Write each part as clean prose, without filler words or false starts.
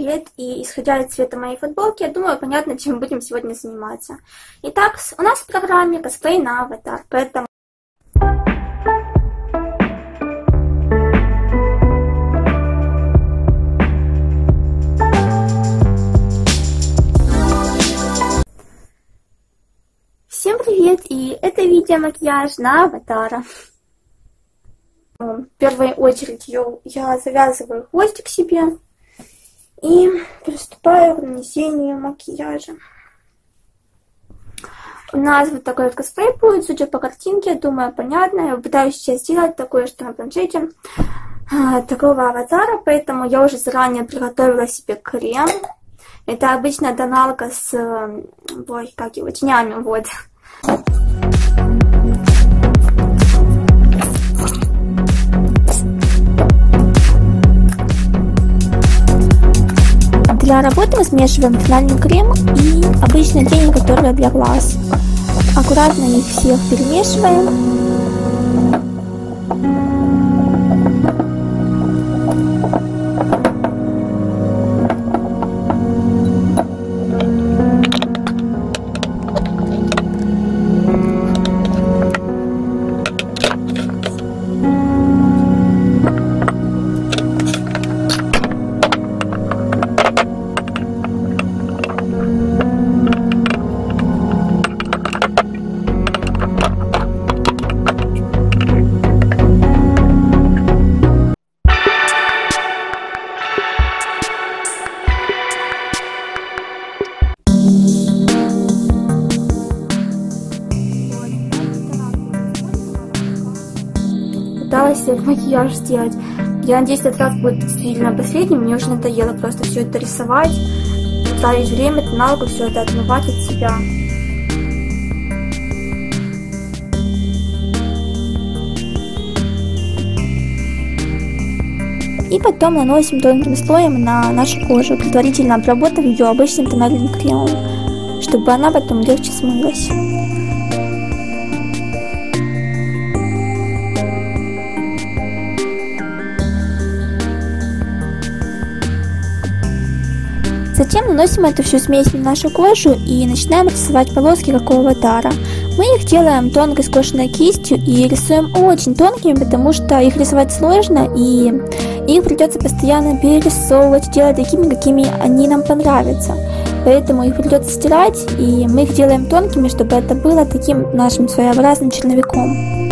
привет! И исходя из цвета моей футболки, я думаю, понятно, чем будем сегодня заниматься. Итак, у нас в программе косплей на аватар, поэтому... Всем привет! И это видео макияж на аватара. В первую очередь я завязываю хвостик себе и приступаю к нанесению макияжа. У нас вот такой вот косплей будет, судя по картинке, думаю, понятно. Я пытаюсь сейчас сделать такое, что на планшете такого аватара, поэтому я уже заранее приготовила себе крем. Это обычно тоналка с тенями, вот. Для работы мы смешиваем тональный крем и обычные тени, которые для глаз. Аккуратно их всех перемешиваем. Пыталась макияж сделать. Я надеюсь, этот раз будет действительно последним. Мне уже надоело просто все это рисовать, тратить время, тоналку, все это отмывать от себя. И потом наносим тонким слоем на нашу кожу, предварительно обработав ее обычным тональным кремом, чтобы она потом легче смылась. Затем наносим эту всю смесь на нашу кожу и начинаем рисовать полоски, как у аватара. Мы их делаем тонкой скошенной кистью и рисуем очень тонкими, потому что их рисовать сложно, и их придется постоянно перерисовывать, делать такими, какими они нам понравятся. Поэтому их придется стирать, и мы их делаем тонкими, чтобы это было таким нашим своеобразным черновиком.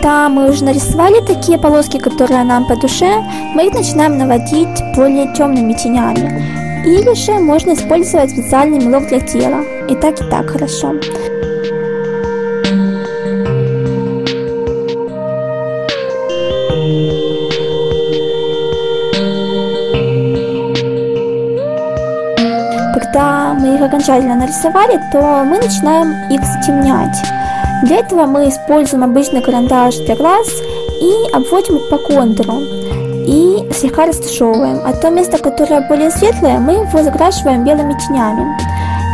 Когда мы уже нарисовали такие полоски, которые нам по душе, мы их начинаем наводить более темными тенями. Или же можно использовать специальный мелок для тела. И так хорошо. Когда мы их окончательно нарисовали, то мы начинаем их затемнять. Для этого мы используем обычный карандаш для глаз и обводим их по контуру и слегка растушевываем. А то место, которое более светлое, мы его закрашиваем белыми тенями.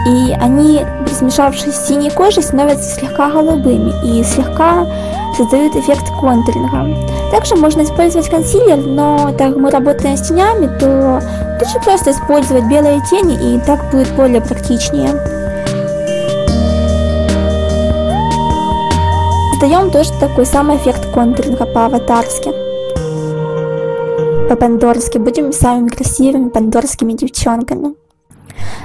И они, смешавшись с синей кожей, становятся слегка голубыми и слегка создают эффект контуринга. Также можно использовать консилер, но так как мы работаем с тенями, то лучше просто использовать белые тени, и так будет более практичнее. Создаем тоже такой самый эффект контуринга по-аватарски. По-пандорски. Будем самыми красивыми пандорскими девчонками.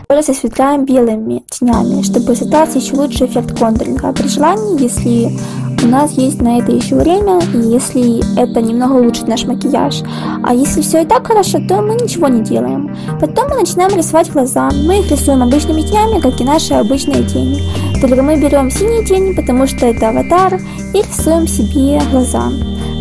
Тоже осветляем белыми тенями, чтобы создался еще лучший эффект контуринга. При желании, если у нас есть на это еще время, и если это немного улучшит наш макияж. А если все и так хорошо, то мы ничего не делаем. Потом мы начинаем рисовать глаза. Мы их рисуем обычными тенями, как и наши обычные тени. Только мы берем синие тени, потому что это аватар, и рисуем себе глаза.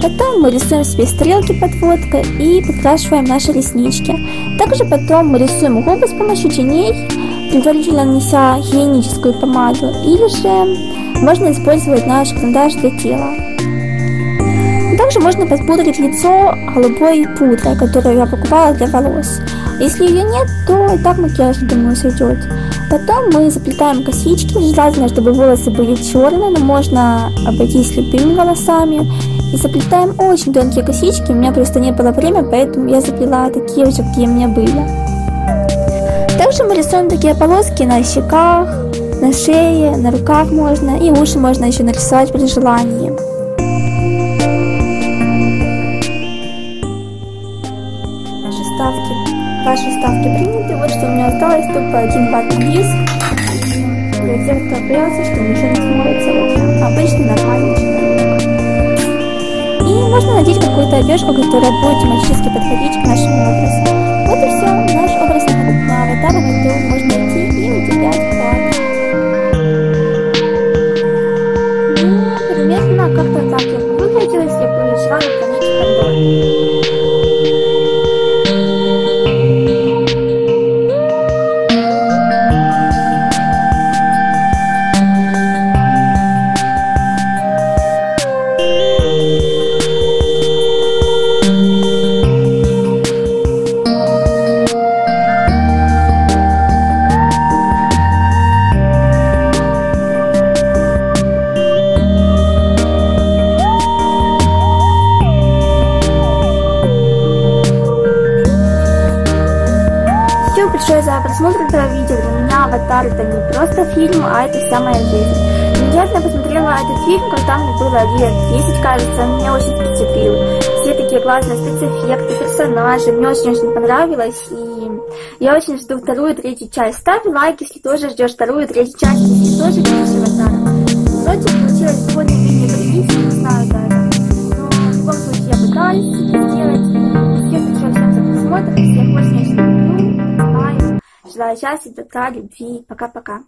Потом мы рисуем себе стрелки подводкой и подкрашиваем наши реснички. Также потом мы рисуем губы с помощью теней, предварительно нанеся гигиеническую помаду, или же можно использовать наш карандаш для тела. Также можно подпудрить лицо голубой пудрой, которую я покупала для волос. Если ее нет, то и так макияж, думаю, сойдет. Потом мы заплетаем косички, желательно, чтобы волосы были черные, но можно обойтись любыми волосами. И заплетаем очень тонкие косички, у меня просто не было времени, поэтому я заплела такие же, какие у меня были. Также мы рисуем такие полоски на щеках, на шее, на руках можно, и уши можно еще нарисовать при желании. Ваши ставки приняты, вот что у меня осталось, только один ватный диск. Для тех, кто боялся, что ничего не смоется, вот обычный нормальный человек. И можно надеть какую-то одежду, которая будет тематически подходить к нашему образу. Вот и все, наш образ на аватар готов, можно идти и удивлять вклад. Ну, примерно как-то так я бы выглядела, если бы жила на планете Пандоры. Большое за просмотр этого видео. Для меня «Аватар» это не просто фильм, а это вся моя жизнь. Я посмотрела этот фильм, когда мне было лет 10, кажется, он меня очень впечатлил. Все такие классные спецэффекты, персонажи, мне очень понравилось, и я очень жду вторую и третью часть. Ставь лайк, если тоже ждешь вторую и третью часть, если тоже любишь «Аватар». Вроде получилось более-менее прилично, не знаю даже. Но в любом случае я пытаюсь это сделать. Всем большое всем за просмотр, всех очень люблю. Желаю счастья, добра, любви. Пока-пока.